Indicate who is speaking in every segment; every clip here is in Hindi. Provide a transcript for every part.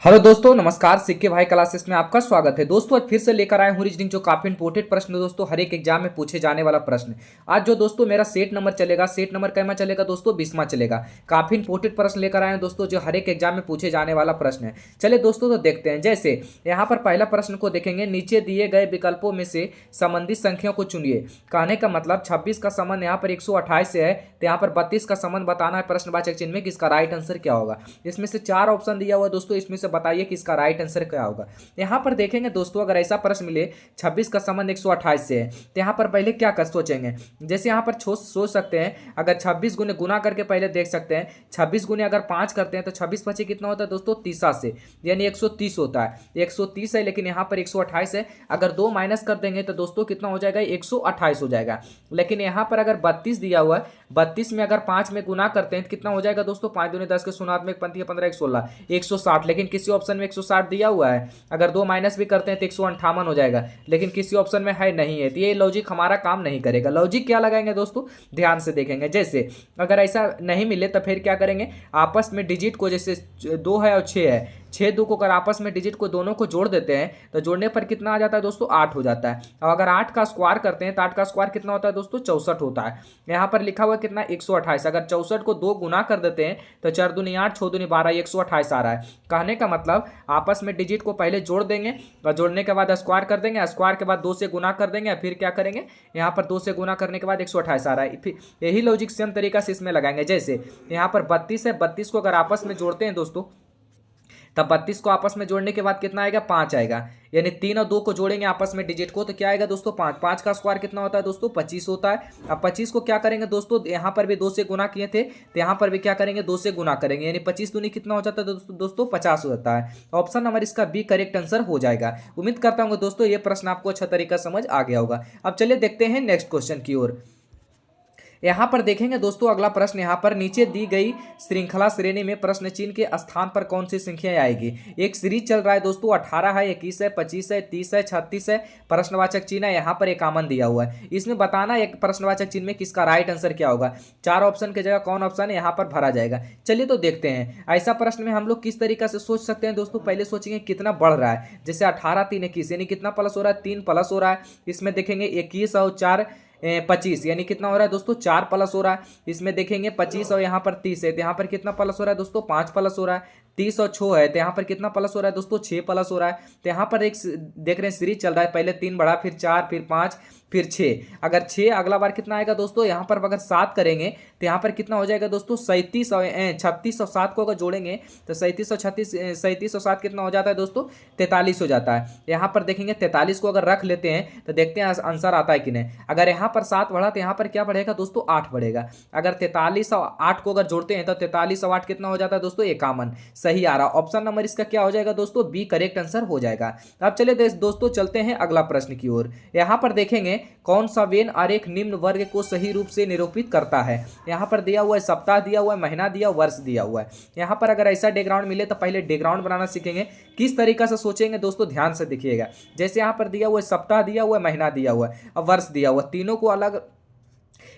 Speaker 1: हेलो दोस्तों, नमस्कार। सिक्के भाई क्लासेस में आपका स्वागत है। दोस्तों आज फिर से लेकर आए हूँ रीजनिंग, जो काफी इंपोर्टेंट प्रश्न है दोस्तों, हर एक एग्जाम में पूछे जाने वाला प्रश्न। आज जो दोस्तों मेरा सेट नंबर चलेगा, सेट नंबर कैमा चलेगा दोस्तों, 20वां चलेगा। काफी इंपोर्टेंट प्रश्न लेकर आए हैं दोस्तों, जो हर एक एग्जाम में पूछे जाने वाला प्रश्न है। चलिए दोस्तों तो देखते हैं। जैसे यहाँ पर पहला प्रश्न को देखेंगे, नीचे दिए गए विकल्पों में से संबंधित संख्याओं को चुनिए। कहने का मतलब 26 का संबंध यहाँ पर 128 से है, तो यहाँ पर 32 का संबंध बताना है प्रश्नवाचक चिन्ह में कि इसका राइट आंसर क्या होगा। इसमें से 4 ऑप्शन दिया हुआ है दोस्तों, इसमें से बताइए कि इसका राइट आंसर क्या होगा। यहां पर देखेंगे दोस्तों, अगर ऐसा प्रश्न मिले 26 का संबंध 128 से है, तो यहां पर पहले क्या कर सोचेंगे। जैसे यहां पर सोच सकते हैं, अगर 26 गुने गुना करके पहले देख सकते हैं। 26 गुने अगर 5 करते हैं तो 26 पचे कितना होता है दोस्तों, 30 से, यानी 130 होता है। 130 है, लेकिन यहां पर 128 है। अगर 2 माइनस कर देंगे तो दोस्तों कितना हो जाएगा, 128 हो जाएगा। लेकिन यहां पर अगर 32 दिया हुआ है, 32 में अगर 5 में गुना करते हैं तो कितना हो जाएगा दोस्तों, 5 दूनी 10 के शून्यात्मक पंक्ति 15 1 16 160। लेकिन किसी ऑप्शन में 160 दिया हुआ है। अगर 2 माइनस भी करते हैं तो 158 हो जाएगा, लेकिन किसी ऑप्शन में है नहीं है, तो ये लॉजिक हमारा काम नहीं करेगा। लॉजिक क्या लगाएंगे दोस्तों, ध्यान से देखेंगे। जैसे अगर ऐसा नहीं मिले तो फिर क्या करेंगे, आपस में डिजिट को, जैसे 2 है और 6 है, 6 2 को अगर आपस में डिजिट को दोनों को जोड़ देते हैं तो जोड़ने पर कितना आ जाता है दोस्तों, 8 हो जाता है। और अगर 8 का स्क्वायर करते हैं तो 8 का स्क्वायर कितना होता है दोस्तों, 64 होता है। यहाँ पर लिखा हुआ कितना, 128। अगर 64 को 2 गुना कर देते हैं तो 4 दूनी 8, 6 दूनी 12, 128 आ रहा है। कहने का मतलब आपस में डिजिट को पहले जोड़ देंगे और जोड़ने के बाद स्क्वायर कर देंगे, स्क्वायर के बाद 2 से गुना कर देंगे, फिर क्या करेंगे, यहाँ पर 2 से गुना करने के बाद 128 आ रहा है। फिर यही लॉजिक सेम तरीका से इसमें लगाएंगे। जैसे यहाँ पर 32 है, 32 को अगर आपस में जोड़ते हैं दोस्तों, तब 32 को आपस में जोड़ने के बाद कितना आएगा, 5 आएगा। यानी 3 और 2 को जोड़ेंगे आपस में डिजिट को, तो क्या आएगा दोस्तों, 5। 5 का स्क्वायर कितना होता है दोस्तों, 25 होता है। अब 25 को क्या करेंगे दोस्तों, यहाँ पर भी 2 से गुना किए थे, तो यहाँ पर भी क्या करेंगे, 2 से गुना करेंगे, यानी 25 दूनी कितना हो जाता है दोस्तों 50 हो जाता है। ऑप्शन नंबर इसका बी करेक्ट आंसर हो जाएगा। उम्मीद करता हूँ दोस्तों ये प्रश्न आपको अच्छा तरीका समझ आ गया होगा। अब चलिए देखते हैं नेक्स्ट क्वेश्चन की ओर। यहाँ पर देखेंगे दोस्तों अगला प्रश्न, यहाँ पर नीचे दी गई श्रृंखला श्रेणी में प्रश्न चिन्ह के स्थान पर कौन सी संख्या आएगी। एक सीरीज चल रहा है दोस्तों, 18 है, 21 है, 25 है, 30 है, 36 है, प्रश्नवाचक चिन्ह है, यहाँ पर एक कॉमन दिया हुआ है। इसमें बताना एक प्रश्नवाचक चिन्ह में किसका राइट आंसर क्या होगा। 4 ऑप्शन की जगह कौन ऑप्शन है यहाँ पर भरा जाएगा। चलिए तो देखते हैं, ऐसा प्रश्न में हम लोग किस तरीका से सोच सकते हैं दोस्तों। पहले सोचेंगे कितना बढ़ रहा है, जैसे 18 3 21, यानी कितना प्लस हो रहा है, 3 प्लस हो रहा है। इसमें देखेंगे 21 और 4 25, यानी कितना हो रहा है दोस्तों, 4 प्लस हो रहा है। इसमें देखेंगे 25 और यहाँ पर 30 है, तो यहाँ पर कितना प्लस हो रहा है दोस्तों, 5 प्लस हो रहा है। 30 और 6 है, तो यहाँ पर कितना प्लस हो रहा है दोस्तों, 6 प्लस हो रहा है। तो यहाँ पर एक देख रहे हैं सीरीज चल रहा है, पहले 3 बढ़ा, फिर 4, फिर 5, फिर 6। अगर 6 अगला बार कितना आएगा दोस्तों, यहाँ पर अगर 7 करेंगे तो यहाँ पर कितना हो जाएगा दोस्तों, 37 और 36 और 7 को अगर जोड़ेंगे तो 37 और 7 कितना हो जाता है दोस्तों, 43 हो जाता है। यहाँ पर देखेंगे 43 को अगर रख लेते हैं तो देखते हैं आंसर आता है कि नहीं। अगर यहाँ पर 7 बढ़ा तो यहाँ पर क्या बढ़ेगा दोस्तों, 8 बढ़ेगा। अगर 43 और 8 को अगर जोड़ते हैं तो 43 और 8 कितना हो जाता है दोस्तों, 51। सही आ रहा। ऑप्शन नंबर इसका क्या हो जाएगा दोस्तों, बी करेक्ट आंसर हो जाएगा। अब चलिए दोस्तों चलते हैं अगला प्रश्न की ओर। यहाँ पर देखेंगे कौन सा वेन आरेख निम्न वर्ग को सही रूप से निरूपित करता है। यहाँ पर दिया हुआ है सप्ताह, दिया हुआ है महीना, दिया वर्ष दिया हुआ है। यहाँ पर अगर ऐसा डेग्राउंड मिले तो पहले डेग्राउंड बनाना सीखेंगे। किस तरीका से सोचेंगे दोस्तों, ध्यान से देखिएगा। जैसे यहाँ पर दिया हुआ है सप्ताह, दिया हुआ है महीना, दिया हुआ है और वर्ष दिया हुआ है, तीनों को अलग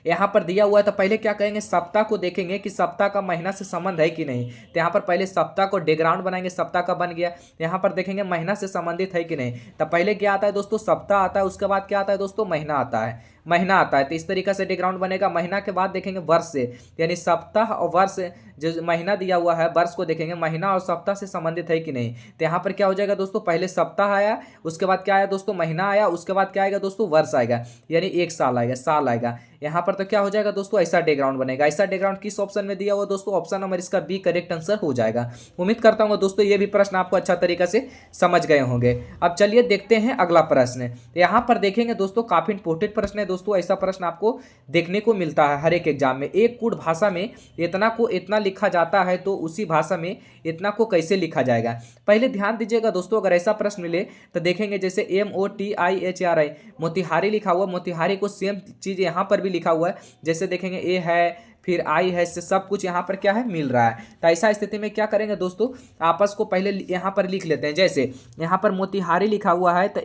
Speaker 1: यहाँ पर दिया हुआ है। तो पहले क्या करेंगे, सप्ताह को देखेंगे कि सप्ताह का महीना से संबंध है कि नहीं। तो यहाँ पर पहले सप्ताह को डेग्राउंड बनाएंगे, सप्ताह का बन गया। यहाँ पर देखेंगे महीना से संबंधित है कि नहीं। तो पहले क्या आता है दोस्तों, सप्ताह आता है, उसके बाद क्या आता है दोस्तों, महीना आता है। महीना आता है, तो इस तरीका से डेग्राउंड बनेगा। महीना के बाद देखेंगे वर्ष से, यानी सप्ताह और वर्ष, जो महीना दिया हुआ है, वर्ष को देखेंगे महीना और सप्ताह से संबंधित है कि नहीं। तो यहाँ पर क्या हो जाएगा दोस्तों, पहले सप्ताह आया, उसके बाद क्या आया दोस्तों, महीना आया, उसके बाद क्या आएगा दोस्तों, वर्ष आएगा, यानी 1 साल आएगा, साल आएगा। यहाँ पर तो क्या हो जाएगा दोस्तों, ऐसा डेग्राउंड बनेगा। ऐसा डेग्राउंड किस ऑप्शन में दिया हुआ दोस्तों, ऑप्शन नंबर इसका बी करेक्ट आंसर हो जाएगा। उम्मीद करता हूँ दोस्तों ये भी प्रश्न आपको अच्छा तरीका से समझ गए होंगे। अब चलिए देखते हैं अगला प्रश्न। यहाँ पर देखेंगे दोस्तों काफी इंपोर्टेंट प्रश्न है दोस्तों। ऐसा प्रश्न आपको देखने को मिलता है हर एक एग्जाम में। एक कूट भाषा में इतना को इतना लिखा जाता है, तो उसी भाषा में इतना को कैसे लिखा जाएगा। पहले ध्यान दीजिएगा दोस्तों, अगर ऐसा प्रश्न मिले तो देखेंगे जैसे MOTIHRI, मोतिहारी लिखा हुआ, मोतिहारी को सेम चीज यहाँ पर भी लिखा हुआ है। जैसे देखेंगे ए है, फिर आई है, से सब कुछ यहाँ पर क्या है, मिल रहा है। तो ऐसा स्थिति में क्या करेंगे दोस्तों, आपस को पहले यहाँ पर लिख लेते हैं। जैसे यहाँ पर मोतिहारी लिखा हुआ है तो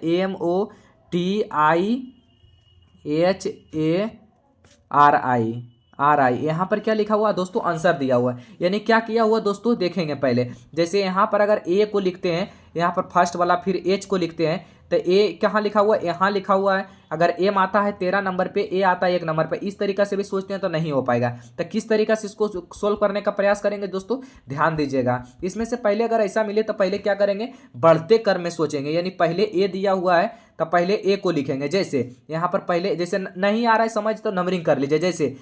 Speaker 1: MOTIHARI, आर आई। यहाँ पर क्या लिखा हुआ है दोस्तों, आंसर दिया हुआ है। यानी क्या किया हुआ दोस्तों, देखेंगे पहले। जैसे यहाँ पर अगर ए को लिखते हैं, यहाँ पर फर्स्ट वाला, फिर एच को लिखते हैं, तो ए कहाँ लिखा हुआ है, यहाँ लिखा हुआ है। अगर एम आता है 13 नंबर पे, ए आता है 1 नंबर पे, इस तरीका से भी सोचते हैं तो नहीं हो पाएगा। तो किस तरीका से इसको सोल्व करने का प्रयास करेंगे दोस्तों, ध्यान दीजिएगा। इसमें से पहले अगर ऐसा मिले तो पहले क्या करेंगे, बढ़ते क्रम में सोचेंगे। यानी पहले ए दिया हुआ है तो पहले ए को लिखेंगे। जैसे यहाँ पर पहले, जैसे नहीं आ रहा है समझ तो नंबरिंग कर लीजिए। जैसे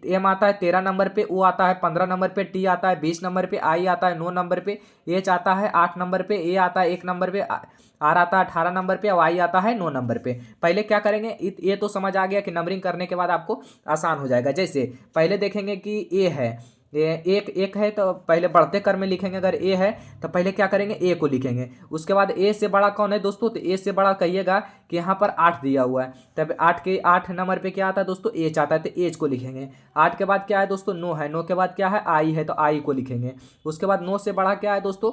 Speaker 1: एम आता है 13 नंबर पे, ओ आता है 15 नंबर पे, टी आता है 20 नंबर पे, आई आता है 9 नंबर पे, एच आता है 8 नंबर पे, ए आता है 1 नंबर पे, आर आता है 18 नंबर पे, और आई आता है 9 नंबर पे। पहले क्या करेंगे, ये तो समझ आ गया कि नंबरिंग करने के बाद आपको आसान हो जाएगा। जैसे पहले देखेंगे कि ए है, एक है तो पहले बढ़ते क्रम में लिखेंगे। अगर ए है तो पहले क्या करेंगे, ए को लिखेंगे। उसके बाद ए से बड़ा कौन है दोस्तों, तो ए से बड़ा कहिएगा कि यहाँ पर 8 दिया हुआ है, तब 8 नंबर पे क्या आता है दोस्तों, एच आता है, तो एच को लिखेंगे। 8 के बाद क्या है दोस्तों, 9 है, 9 के बाद क्या है, आई है, तो आई को लिखेंगे। उसके बाद 9 से बड़ा क्या है दोस्तों,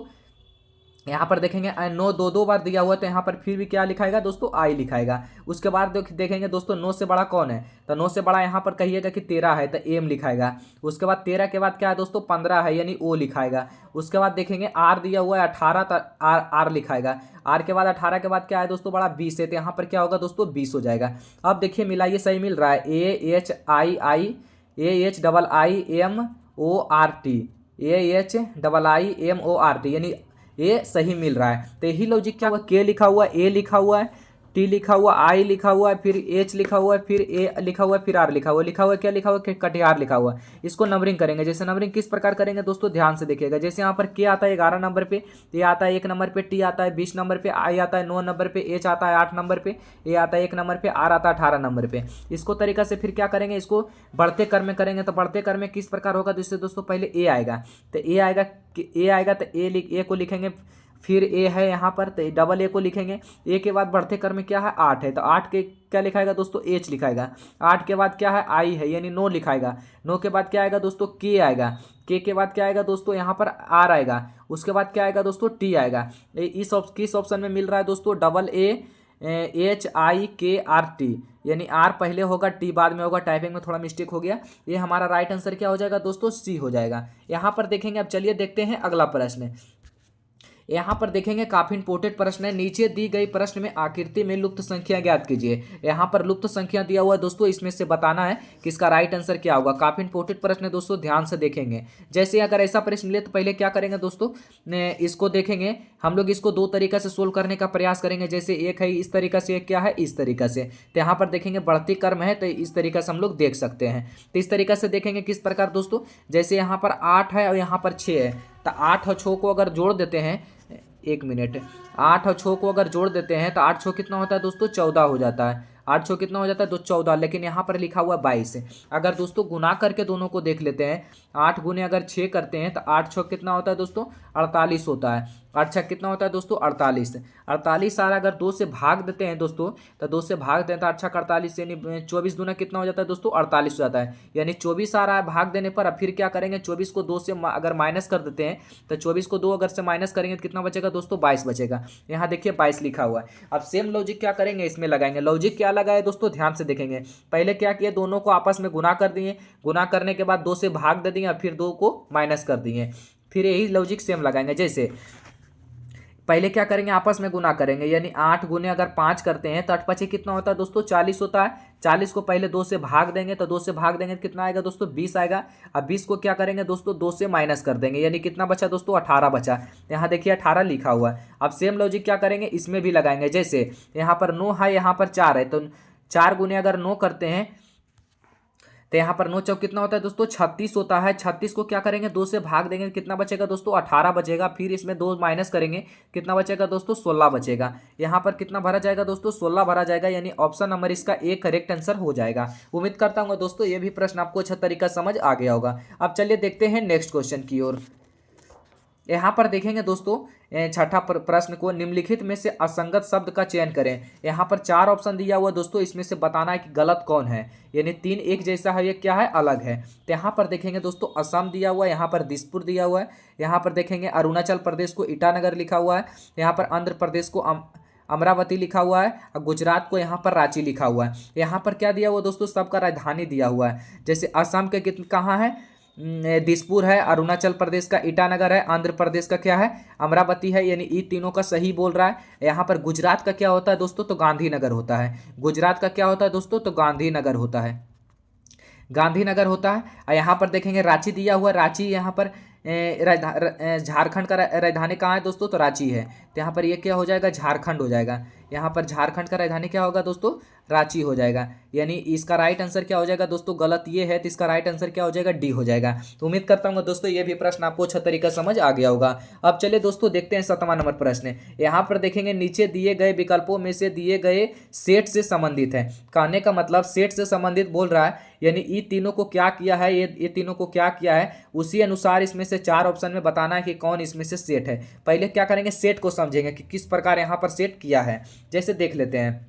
Speaker 1: यहाँ पर देखेंगे 9 दो बार दिया हुआ है, तो यहाँ पर फिर भी क्या लिखाएगा दोस्तों, आई लिखाएगा। उसके बाद देखेंगे दोस्तों 9 से बड़ा कौन है, तो 9 से बड़ा यहाँ पर कहिएगा कि 13 है, तो एम लिखाएगा। उसके बाद 13 के बाद क्या है दोस्तों, 15 है, यानी ओ लिखाएगा। उसके बाद देखेंगे आर दिया हुआ है 18, तो आर लिखाएगा। आर के बाद 18 के बाद क्या है दोस्तों, बड़ा 20 है, तो यहाँ पर क्या होगा दोस्तों, 20 हो जाएगा। अब देखिए मिलाइए, सही मिल रहा है, AHIIMORT, AHIIMORT, यानी ये सही मिल रहा है। तो यही लॉजिक क्या हुआ, के लिखा हुआ है, ए लिखा हुआ है, टी लिखा हुआ, आई लिखा हुआ है, फिर एच लिखा हुआ है, फिर ए लिखा हुआ है, फिर आर लिखा हुआ है, क्या लिखा हुआ है, कटिहार लिखा हुआ है। इसको नंबरिंग करेंगे। जैसे नंबरिंग किस प्रकार करेंगे दोस्तों, ध्यान से देखिएगा। जैसे यहाँ पर के आता है 11 नंबर पे, ए आता है 1 नंबर पे, टी आता है 20 नंबर पे, आई आता है 9 नंबर पे, एच आता है 8 नंबर पे, ए आता है 1 नंबर पे, आर आता है 18 नंबर पे। इसको तरीका से फिर क्या करेंगे, इसको बढ़ते क्रम में करेंगे। तो बढ़ते क्रम में किस प्रकार होगा, जिससे दोस्तों पहले ए आएगा, तो ए को लिखेंगे। फिर ए है यहाँ पर, तो डबल ए को लिखेंगे। ए के बाद बढ़ते क्रम में क्या है, 8 है, तो 8 के क्या लिखाएगा दोस्तों, एच लिखाएगा। 8 के बाद क्या है, आई है, यानी 9 लिखाएगा। 9 के बाद क्या आएगा दोस्तों, के आएगा। के बाद क्या आएगा दोस्तों, यहाँ पर आर आएगा। उसके बाद क्या आएगा दोस्तों, टी आएगा। किस ऑप्शन में मिल रहा है दोस्तों, AHIKRT, यानी आर पहले होगा, टी बाद में होगा। टाइपिंग में थोड़ा मिस्टेक हो गया। ये हमारा राइट आंसर क्या हो जाएगा दोस्तों, सी हो जाएगा। यहाँ पर देखेंगे। अब चलिए देखते हैं अगला प्रश्न। यहाँ पर देखेंगे काफी इंपोर्टेंट प्रश्न है। नीचे दी गई प्रश्न में आकृति में लुप्त संख्या ज्ञात कीजिए। यहाँ पर लुप्त संख्या दिया हुआ है दोस्तों, इसमें से बताना है कि इसका राइट आंसर क्या होगा। काफी इंपोर्टेंट प्रश्न है दोस्तों, ध्यान से देखेंगे। जैसे अगर ऐसा प्रश्न मिले तो पहले क्या करेंगे दोस्तों, इसको देखेंगे। हम लोग इसको दो तरीका से सोल्व करने का प्रयास करेंगे। जैसे एक है इस तरीका से, एक क्या है इस तरीका से। तो यहाँ पर देखेंगे बढ़ती क्रम है, तो इस तरीका से हम लोग देख सकते हैं। तो इस तरीका से देखेंगे किस प्रकार दोस्तों, जैसे यहाँ पर 8 है और यहाँ पर 6 है, तो 8 और 6 को अगर जोड़ देते हैं, 1 मिनट, 8 और 6 को अगर जोड़ देते हैं तो 8 6 कितना होता है दोस्तों, 14 हो जाता है। 8 6 कितना हो जाता है, 14। लेकिन यहाँ पर लिखा हुआ 22। अगर दोस्तों गुना करके दोनों को देख लेते हैं, 8 गुने अगर 6 करते हैं तो 8 6 कितना होता है दोस्तों, 48 होता है। 8 6 कितना होता है दोस्तों, 48। 48 सारा अगर 2 से भाग देते हैं दोस्तों, तो 2 से भाग देते हैं तो 8 6 48, यानी 24 दूना कितना हो जाता है दोस्तों, 48 हो जाता है। यानी 24 आ रहा है भाग देने पर। अब फिर क्या करेंगे, 24 को 2 से अगर माइनस कर देते हैं, तो 24 को 2 अगर से माइनस करेंगे तो कितना बचेगा दोस्तों, 22 बचेगा। यहाँ देखिए 22 लिखा हुआ है। अब सेम लॉजिक क्या करेंगे, इसमें लगाएंगे। लॉजिक क्या लगाए दोस्तों, ध्यान से देखेंगे। पहले क्या किया, दोनों को आपस में गुना कर दिए। गुना करने के बाद 2 से भाग दे दिए और फिर 2 को माइनस कर दिए। फिर यही लॉजिक सेम लगाएंगे। जैसे पहले क्या करेंगे, आपस में गुना करेंगे। यानी 8 गुने अगर 5 करते हैं तो 8 5 कितना होता है दोस्तों, 40 होता है। 40 को पहले 2 से भाग देंगे, तो 2 से भाग देंगे तो कितना आएगा दोस्तों, 20 आएगा। अब 20 को क्या करेंगे दोस्तों, 2 से माइनस कर देंगे, यानी कितना बचा दोस्तों, 18 बचा। यहाँ देखिए 18 लिखा हुआ है। अब सेम लॉजिक क्या करेंगे, इसमें भी लगाएंगे। जैसे यहाँ पर 9 है, यहाँ पर 4 है, तो 4 गुने अगर 9 करते हैं तो यहाँ पर 9 चौक कितना होता है दोस्तों, 36 होता है। 36 को क्या करेंगे, 2 से भाग देंगे, कितना बचेगा दोस्तों, 18 बचेगा। फिर इसमें 2 माइनस करेंगे, कितना बचेगा दोस्तों, 16 बचेगा। यहाँ पर कितना भरा जाएगा दोस्तों, 16 भरा जाएगा। यानी ऑप्शन नंबर इसका ए करेक्ट आंसर हो जाएगा। उम्मीद करता हूँ दोस्तों ये भी प्रश्न आपको अच्छा तरीका समझ आ गया होगा। अब चलिए देखते हैं नेक्स्ट क्वेश्चन की ओर। यहाँ पर देखेंगे दोस्तों छठा प्रश्न को, निम्नलिखित में से असंगत शब्द का चयन करें। यहाँ पर 4 ऑप्शन दिया हुआ दोस्तों, इसमें से बताना है कि गलत कौन है। यानी 3 एक जैसा है, ये क्या है, अलग है। तो यहाँ पर देखेंगे दोस्तों असम दिया हुआ है, यहाँ पर दिसपुर दिया हुआ है। यहाँ पर देखेंगे अरुणाचल प्रदेश को ईटानगर लिखा हुआ है। यहाँ पर आंध्र प्रदेश को अमरावती लिखा हुआ है, और गुजरात को यहाँ पर रांची लिखा हुआ है। यहाँ पर क्या दिया हुआ दोस्तों, सबका राजधानी दिया हुआ है। जैसे असम के कहाँ है, दिसपुर है, अरुणाचल प्रदेश का ईटानगर है, आंध्र प्रदेश का क्या है, अमरावती है, यानी ये तीनों का सही बोल रहा है। यहाँ पर गुजरात का क्या होता है दोस्तों, तो गांधीनगर होता है। गुजरात का क्या होता है दोस्तों, तो गांधीनगर होता है, गांधीनगर होता है। और यहाँ पर देखेंगे रांची दिया हुआ, रांची यहाँ पर झारखंड का राजधानी कहाँ है दोस्तों, तो रांची है। तो यहाँ पर ये क्या हो जाएगा, झारखंड हो जाएगा। यहाँ पर झारखंड का राजधानी क्या होगा दोस्तों, रांची हो जाएगा। यानी इसका राइट आंसर क्या हो जाएगा दोस्तों, गलत ये है, तो इसका राइट आंसर क्या हो जाएगा, डी हो जाएगा। तो उम्मीद करता हूँ दोस्तों ये भी प्रश्न आपको अच्छा तरीका समझ आ गया होगा। अब चलिए दोस्तों देखते हैं 7वां नंबर प्रश्न। यहाँ पर देखेंगे नीचे दिए गए विकल्पों में से दिए गए सेट से संबंधित है। कहने का मतलब सेट से संबंधित बोल रहा है, यानी ये तीनों को क्या किया है, ये तीनों को क्या किया है, उसी अनुसार इसमें से 4 ऑप्शन में बताना है कि कौन इसमें से सेट है। पहले क्या करेंगे, सेट को समझेंगे कि किस प्रकार यहाँ पर सेट किया है। जैसे देख लेते हैं,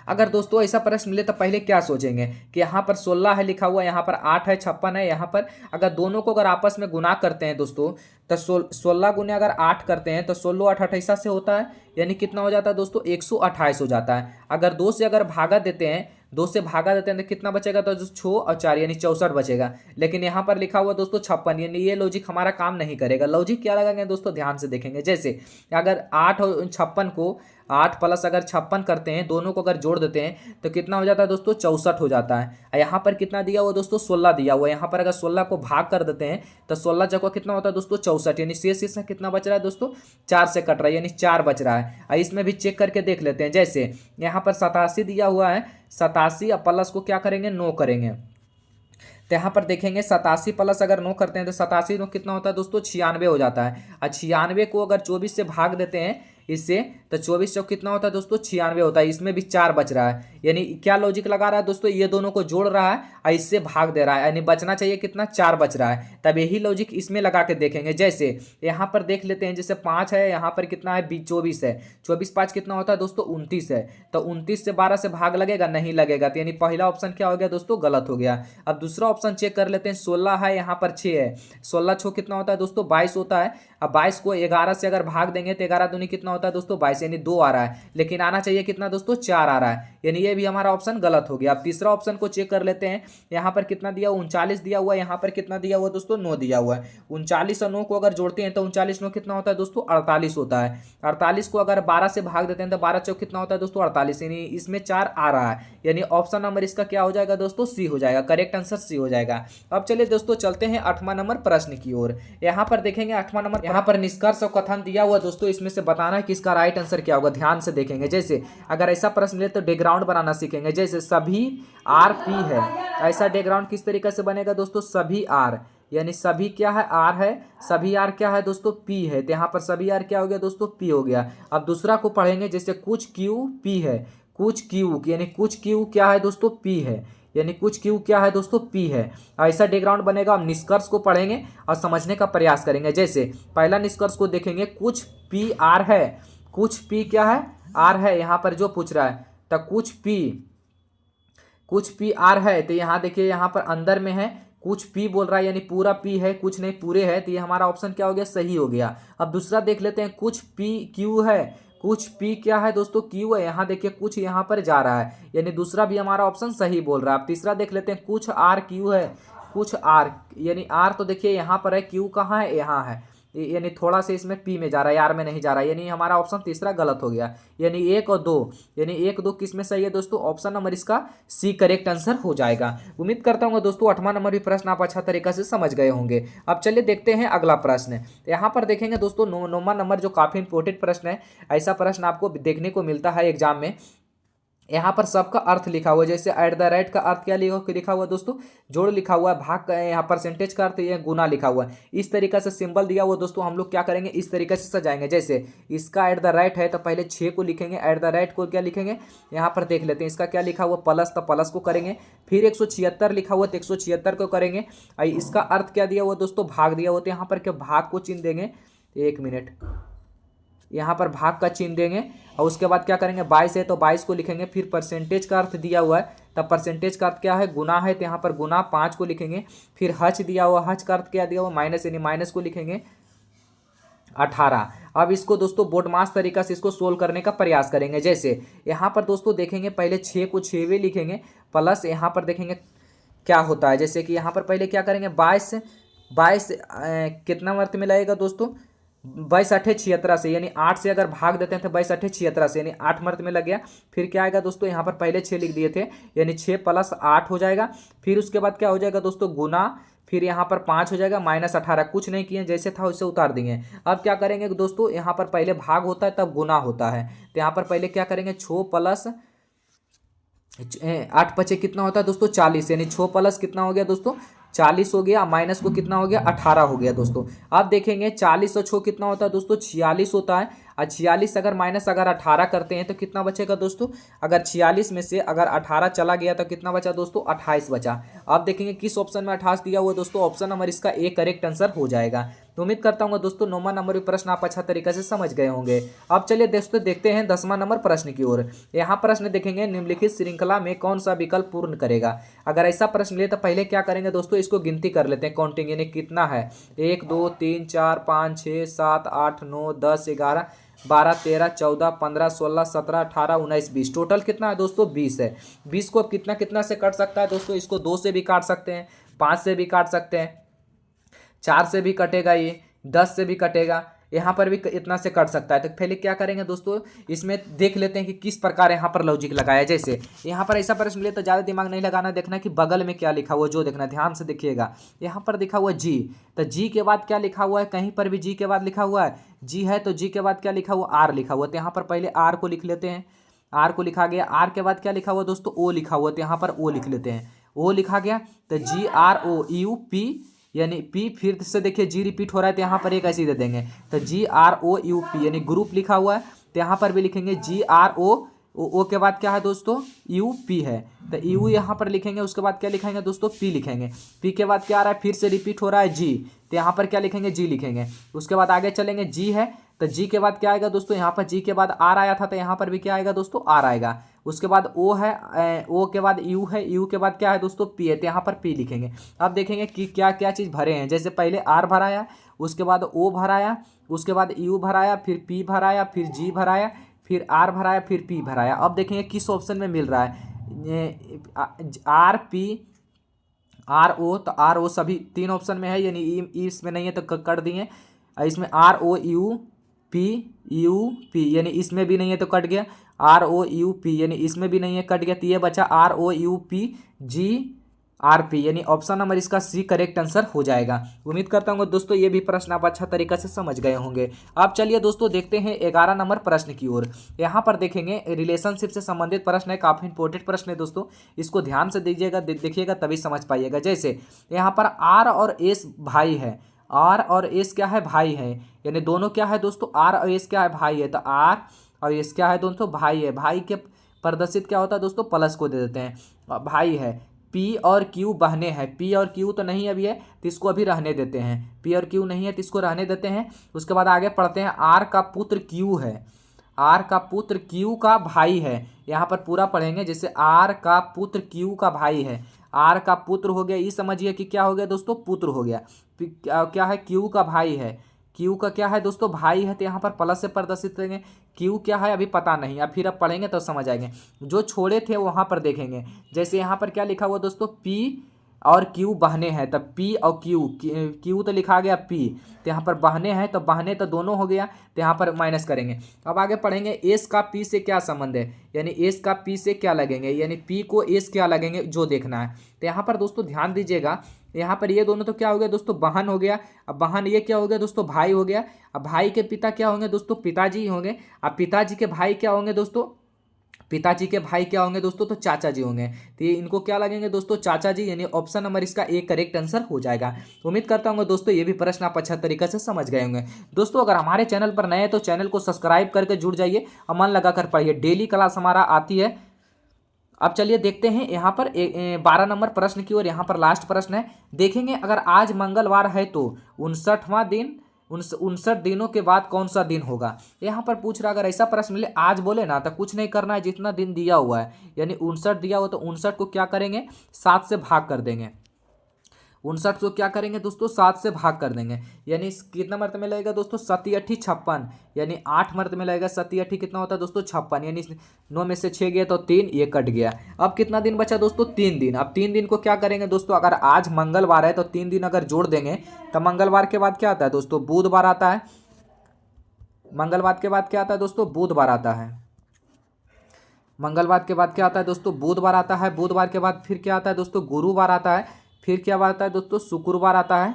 Speaker 1: अगर दोस्तों ऐसा प्रश्न मिले तो पहले क्या सोचेंगे कि यहाँ पर 16 है लिखा हुआ, यहाँ पर 8 है, 56 है। यहाँ पर अगर दोनों को अगर आपस में गुना करते हैं दोस्तों, तो 16 गुने अगर 8 करते हैं तो 16 8 28 से होता है, यानी कितना हो जाता है दोस्तों, 128 हो जाता है। अगर 2 से अगर भागा देते हैं, 2 से भागा देते हैं तो कितना बचेगा, तो 6 और 4 यानी 64 बचेगा। लेकिन यहाँ पर लिखा हुआ दोस्तों 56, यानी ये लॉजिक हमारा काम नहीं करेगा। लॉजिक क्या लगाएंगे दोस्तों, ध्यान से देखेंगे। जैसे अगर 8 और 56 को 8 प्लस अगर 56 करते हैं, दोनों को अगर जोड़ देते हैं तो कितना हो जाता है दोस्तों, 64 हो जाता है। यहाँ पर कितना दिया हुआ दोस्तों, 16 दिया हुआ है। यहाँ पर अगर 16 को भाग कर देते हैं तो 16 जगह कितना होता है दोस्तों, 64, यानी शेष इसमें कितना बच रहा है दोस्तों, 4 से कट रहा है, यानी 4 बच रहा है। इसमें भी चेक करके देख लेते हैं। जैसे यहाँ पर 87 दिया हुआ है, 87 और प्लस को क्या करेंगे, 9 करेंगे। तो यहाँ पर देखेंगे 87 प्लस अगर 9 करते हैं तो 87 9 कितना होता है दोस्तों, 96 हो जाता है। और 96 को अगर 24 से भाग देते हैं इससे, तो 24 चौक कितना होता है दोस्तों, 96 होता है। इसमें भी 4 बच रहा है, यानी क्या लॉजिक लगा रहा है दोस्तों, ये दोनों को जोड़ रहा है और इससे भाग दे रहा है, यानी बचना चाहिए कितना, 4 बच रहा है। तब यही लॉजिक इसमें लगा के देखेंगे। जैसे यहाँ पर देख लेते हैं, जैसे 5 है, यहाँ पर कितना है, 24 है, 24 5 कितना होता है दोस्तों, 29 है। तो 29 से 12 से भाग लगेगा, नहीं लगेगा, तो यानी पहला ऑप्शन क्या हो गया दोस्तों, गलत हो गया। अब दूसरा ऑप्शन चेक कर लेते हैं। 16 है, यहाँ पर 6 है, 16 6 कितना होता है दोस्तों, 22 होता है। अब 22 को 11 से अगर भाग देंगे तो 11 दूनी कितना होता है दोस्तों, 22, यानी 2 आ रहा है। लेकिन आना चाहिए कितना दोस्तों, 4 आ रहा है, यानी ये भी हमारा ऑप्शन गलत हो गया। अब तीसरा ऑप्शन को चेक कर लेते हैं। यहाँ पर कितना दिया, 39 दिया हुआ है। यहाँ पर कितना दिया हुआ दोस्तों, 9 दिया हुआ है। 39 और 9 को अगर जोड़ते हैं तो 39 9 कितना होता है दोस्तों, 48 होता है। 48 को अगर 12 से भाग देते हैं तो 12 चौक कितना होता है दोस्तों, 48, यानी इसमें 4 आ रहा है। यानी ऑप्शन नंबर इसका क्या हो जाएगा दोस्तों, सी हो जाएगा। करेक्ट आंसर सी हो जाएगा। अब चलिए दोस्तों चलते हैं 8वां नंबर प्रश्न की ओर। यहाँ पर देखेंगे 8वां नंबर, यहाँ पर निष्कर्ष और कथन दिया हुआ दोस्तों, इसमें से बताना है कि इसका राइट आंसर क्या होगा। ध्यान से देखेंगे। जैसे अगर ऐसा प्रश्न ले तो बैकग्राउंड बनाना सीखेंगे। जैसे सभी आर पी है, ऐसा बैकग्राउंड किस तरीके से बनेगा दोस्तों, सभी आर, यानी सभी क्या है, आर है, सभी आर क्या है दोस्तों, पी है। तो यहाँ पर सभी आर क्या हो गया दोस्तों, पी हो गया। अब दूसरा को पढ़ेंगे। जैसे कुछ क्यू पी है, कुछ क्यू, यानी कुछ क्यू क्या है दोस्तों, पी है, यानी कुछ क्यू क्या है दोस्तों, पी है। ऐसा बैकग्राउंड बनेगा। हम निष्कर्ष को पढ़ेंगे और समझने का प्रयास करेंगे। जैसे पहला निष्कर्ष को देखेंगे, कुछ पी आर है, कुछ पी क्या है, आर है। यहाँ पर जो पूछ रहा है तो कुछ पी आर है। तो यहाँ देखिए, यहाँ पर अंदर में है, कुछ पी बोल रहा है, यानी पूरा पी है, कुछ नहीं पूरे है। तो ये हमारा ऑप्शन क्या हो गया, सही हो गया। अब दूसरा देख लेते हैं। कुछ पी क्यू है, कुछ पी क्या है दोस्तों, क्यू है। यहाँ देखिए कुछ यहाँ पर जा रहा है, यानी दूसरा भी हमारा ऑप्शन सही बोल रहा है। अब तीसरा देख लेते हैं। कुछ आर क्यू है, कुछ आर, यानी आर तो देखिए यहाँ पर है, क्यू कहाँ है, यहाँ है, यानी थोड़ा सा इसमें पी में जा रहा है, आर में नहीं जा रहा है, यानी हमारा ऑप्शन तीसरा गलत हो गया। यानी 1 और 2, यानी 1 2 किस में सही है दोस्तों, ऑप्शन नंबर इसका सी करेक्ट आंसर हो जाएगा। उम्मीद करता हूँ दोस्तों 8वां नंबर भी प्रश्न आप अच्छा तरीका से समझ गए होंगे। अब चलिए देखते हैं अगला प्रश्न। यहाँ पर देखेंगे दोस्तों 9वां नंबर जो काफी इंपॉर्टेंट प्रश्न है। ऐसा प्रश्न आपको देखने को मिलता है एग्जाम में। यहाँ पर सबका अर्थ लिखा हुआ है। जैसे एट द रेट का अर्थ क्या लिखा हुआ है दोस्तों, जोड़ लिखा हुआ है। भाग का, यहाँ परसेंटेज का अर्थ ये गुना लिखा हुआ है। इस तरीके से सिंबल दिया हुआ दोस्तों, हम लोग क्या करेंगे, इस तरीके से सजाएंगे। जैसे इसका एट द रेट है तो पहले 6 को लिखेंगे, एट द रेट को क्या लिखेंगे, यहाँ पर देख लेते हैं। इसका क्या लिखा हुआ, प्लस, तो प्लस को करेंगे। फिर 176 लिखा हुआ तो 176 को करेंगे। इसका अर्थ क्या दिया हुआ दोस्तों, भाग दिया हुआ, तो यहाँ पर क्या भाग को चिन्ह देंगे, 1 मिनट, यहाँ पर भाग का चिन्ह देंगे। और उसके बाद क्या करेंगे, 22 है तो 22 को लिखेंगे। फिर परसेंटेज का अर्थ दिया हुआ है, तब परसेंटेज का अर्थ क्या है, गुना है, तो यहाँ पर गुना 5 को लिखेंगे। फिर हच दिया हुआ, हच का अर्थ क्या दिया हुआ, माइनस, यानी माइनस को लिखेंगे 18। अब इसको दोस्तों बोडमास तरीका से इसको सोल्व करने का प्रयास करेंगे। जैसे यहाँ पर दोस्तों देखेंगे, पहले 6 को 6वें लिखेंगे, प्लस यहाँ पर देखेंगे क्या होता है। जैसे कि यहाँ पर पहले क्या करेंगे, 22 22 कितना वर्त में लगेगा दोस्तों, 22 अठे 76 से, यानी 8 से अगर भाग देते हैं तो 22 अठे 76 से, यानी 8 मर्त में लग गया। फिर क्या आएगा दोस्तों, यहाँ पर पहले 6 लिख दिए थे, यानी 6 + 8 हो जाएगा। फिर उसके बाद क्या हो जाएगा दोस्तों, गुना, फिर यहाँ पर 5 हो जाएगा, -18, कुछ नहीं किए, जैसे था वैसे उतार देंगे। अब क्या करेंगे दोस्तों, यहाँ पर पहले भाग होता है तब गुना होता है, तो यहाँ पर पहले क्या करेंगे, 6 + 8 × 5 कितना होता है दोस्तों, 40, यानी 6 + कितना हो गया दोस्तों, 40 हो गया, माइनस को कितना हो गया, 18 हो गया दोस्तों। अब देखेंगे 40 और 6 कितना होता है दोस्तों, 46 होता है। और 46 अगर माइनस अगर 18 करते हैं तो कितना बचेगा दोस्तों, अगर 46 में से अगर 18 चला गया तो कितना बचा दोस्तों, 28 बचा। अब देखेंगे किस ऑप्शन में 28 दिया हुआ है दोस्तों, ऑप्शन नंबर इसका ए करेक्ट आंसर हो जाएगा। तो उम्मीद करता हूँ दोस्तों 9वां नंबर प्रश्न आप अच्छा तरीके से समझ गए होंगे। अब चलिए दोस्तों देखते हैं 10वां नंबर प्रश्न की ओर। यहाँ प्रश्न देखेंगे, निम्नलिखित श्रृंखला में कौन सा विकल्प पूर्ण करेगा। अगर ऐसा प्रश्न ले तो पहले क्या करेंगे दोस्तों, इसको गिनती कर लेते हैं, काउंटिंग, यानी कितना है, 1 2 3 4 5 6 7 8 9 10 11 12 13 14 15 16 17 18 19 20, टोटल कितना है दोस्तों, 20 है। 20 को अब कितना कितना से कट सकता है दोस्तों, इसको 2 से भी काट सकते हैं, 5 से भी काट सकते हैं, 4 से भी कटेगा, ये 10 से भी कटेगा, यहाँ पर भी इतना से कट सकता है। तो पहले क्या करेंगे दोस्तों, इसमें देख लेते हैं कि किस प्रकार यहाँ पर लॉजिक लगाया। जैसे यहाँ पर ऐसा प्रश्न ले तो ज़्यादा दिमाग नहीं लगाना, देखना कि बगल में क्या लिखा हुआ, जो देखना ध्यान से देखिएगा। यहाँ पर लिखा हुआ जी, तो जी के बाद क्या लिखा हुआ है, कहीं पर भी जी के बाद लिखा हुआ है, जी है तो जी के बाद क्या लिखा हुआ, आर लिखा हुआ। तो यहाँ पर पहले आर को लिख लेते हैं, आर को लिखा गया। आर के बाद क्या लिखा हुआ दोस्तों, ओ लिखा हुआ, तो यहाँ पर ओ लिख लेते हैं, ओ लिखा गया। तो GROUP, यानी पी, फिर से देखिए जी रिपीट हो रहा है तो यहाँ पर एक ऐसे दे देंगे, तो GROUP, यानी ग्रुप लिखा हुआ है, तो यहाँ पर भी लिखेंगे GRO के बाद क्या है दोस्तों, UP है, तो यू यहाँ पर लिखेंगे। उसके बाद क्या लिखेंगे दोस्तों, पी लिखेंगे। पी के बाद क्या आ रहा है, फिर से रिपीट हो रहा है जी, तो यहाँ पर क्या लिखेंगे, जी लिखेंगे। उसके बाद आगे चलेंगे, जी है तो जी के बाद क्या आएगा दोस्तों, यहाँ पर जी के बाद आर आया था तो यहाँ पर भी क्या आएगा दोस्तों, आर आएगा। उसके बाद ओ है, ओ के बाद यू है, यू के बाद क्या है दोस्तों, पी है, तो यहाँ पर पी लिखेंगे। अब देखेंगे कि क्या क्या चीज़ भरे हैं। जैसे पहले आर भराया, उसके बाद ओ भराया, उसके बाद यू भराया, फिर पी भराया, फिर जी भराया, फिर आर भराया, फिर पी भराया। अब देखेंगे किस ऑप्शन में मिल रहा है, आर पी आर ओ, तो आर ओ सभी 3 ऑप्शन में है, यानी इसमें नहीं है तो कर दिए। इसमें ROUP, यानी इसमें भी नहीं है तो कट गया, ROUP, यानी इसमें भी नहीं है, कट गया। तो ये बचा ROUPGRP, यानी ऑप्शन नंबर इसका सी करेक्ट आंसर हो जाएगा। उम्मीद करता हूँ दोस्तों ये भी प्रश्न आप अच्छा तरीका से समझ गए होंगे। अब चलिए दोस्तों देखते हैं 11 नंबर प्रश्न की ओर। यहाँ पर देखेंगे रिलेशनशिप से संबंधित प्रश्न है, काफ़ी इंपॉर्टेंट प्रश्न है दोस्तों, इसको ध्यान से दीजिएगा, देखिएगा तभी समझ पाइएगा। जैसे यहाँ पर आर और एस भाई है, आर और एस क्या है, भाई है, यानी दोनों क्या है दोस्तों, आर और एस क्या है, भाई है, तो आर और एस क्या है दोस्तों, भाई है। भाई के प्रदर्शित क्या होता है दोस्तों, प्लस को दे देते हैं, भाई है। पी और क्यू बहने हैं, पी और क्यू तो नहीं अभी है तो इसको अभी रहने देते हैं, पी और क्यू नहीं है तो इसको रहने देते हैं। उसके बाद आगे पढ़ते हैं, आर का पुत्र क्यू है, आर का पुत्र क्यू का भाई है। यहाँ पर पूरा पढ़ेंगे, जैसे आर का पुत्र क्यू का भाई है, आर का पुत्र हो गया, ये समझिए कि क्या हो गया दोस्तों, पुत्र हो गया। क्या है, क्यू का भाई है, क्यू का क्या है दोस्तों, भाई है, तो यहाँ पर प्लस से प्रदर्शित करेंगे। क्यू क्या है अभी पता नहीं, अब फिर अब पढ़ेंगे तो समझ आएंगे। जो छोड़े थे वहाँ पर देखेंगे। जैसे यहाँ पर क्या लिखा हुआ दोस्तों, पी और क्यू बहने हैं, तब पी और क्यू तो लिखा गया पी, तो यहाँ पर बहने हैं तो बहने तो दोनों हो गया, तो यहाँ पर माइनस करेंगे। अब आगे पढ़ेंगे, एस का पी से क्या संबंध है, यानी एस का पी से क्या लगेंगे, यानी पी को एस क्या लगेंगे, जो देखना है। तो यहाँ पर दोस्तों ध्यान दीजिएगा, यहाँ पर ये दोनों तो क्या हो गया दोस्तों, बहन हो गया। अब बहन ये क्या हो गया दोस्तों, भाई हो गया। अब भाई के पिता क्या होंगे दोस्तों, पिताजी होंगे। अब पिताजी के भाई क्या होंगे दोस्तों, पिताजी के भाई क्या होंगे दोस्तों, तो चाचा जी होंगे। तो ये इनको क्या लगेंगे दोस्तों, चाचा जी, यानी ऑप्शन नंबर इसका ए करेक्ट आंसर हो जाएगा। उम्मीद करता हूँ दोस्तों ये भी प्रश्न आप अच्छा तरीके से समझ गए होंगे। दोस्तों अगर हमारे चैनल पर नए हैं तो चैनल को सब्सक्राइब करके जुड़ जाइए और मन लगा कर पढ़िए, डेली क्लास हमारा आती है। अब चलिए देखते हैं यहाँ पर 12 नंबर प्रश्न की ओर। यहाँ पर लास्ट प्रश्न है, देखेंगे अगर आज मंगलवार है तो 59वां दिन 59 दिनों के बाद कौन सा दिन होगा। यहाँ पर पूछ रहा, अगर ऐसा प्रश्न मिले आज बोले ना तो कुछ नहीं करना है, जितना दिन दिया हुआ है, यानी 59 दिया हुआ तो 59 को क्या करेंगे, 7 से भाग कर देंगे। 59 को क्या करेंगे दोस्तों 7 से भाग कर देंगे, यानी कितना मर्द में लगेगा दोस्तों 7 अठी 56, यानी 8 मर्द में लगेगा 7 अठी कितना होता है दोस्तों 56, यानी 9 में से 6 गया तो 3, ये कट गया। अब कितना दिन बचा दोस्तों 3 दिन। अब 3 दिन को क्या करेंगे दोस्तों, अगर आज मंगलवार है तो 3 दिन अगर जोड़ देंगे तो मंगलवार के बाद क्या आता है दोस्तों बुधवार आता है। मंगलवार के बाद क्या आता है दोस्तों बुधवार आता है। मंगलवार के बाद क्या आता है दोस्तों बुधवार आता है। बुधवार के बाद फिर क्या आता है दोस्तों गुरुवार आता है। फिर क्या आता है दोस्तों शुक्रवार आता है।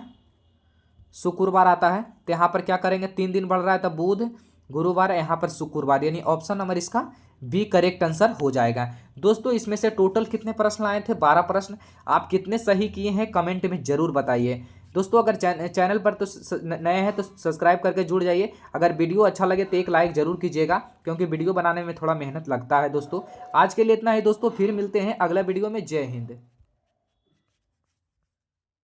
Speaker 1: शुक्रवार आता है तो यहाँ पर क्या करेंगे 3 दिन बढ़ रहा है तो बुध गुरुवार, यहाँ पर शुक्रवार, यानी ऑप्शन नंबर इसका बी करेक्ट आंसर हो जाएगा। दोस्तों इसमें से टोटल कितने प्रश्न आए थे 12 प्रश्न। आप कितने सही किए हैं कमेंट में जरूर बताइए। दोस्तों अगर चैनल पर तो नए हैं तो सब्सक्राइब करके जुड़ जाइए। अगर वीडियो अच्छा लगे तो एक लाइक जरूर कीजिएगा, क्योंकि वीडियो बनाने में थोड़ा मेहनत लगता है। दोस्तों आज के लिए इतना ही दोस्तों, फिर मिलते हैं अगला वीडियो में। जय हिंद।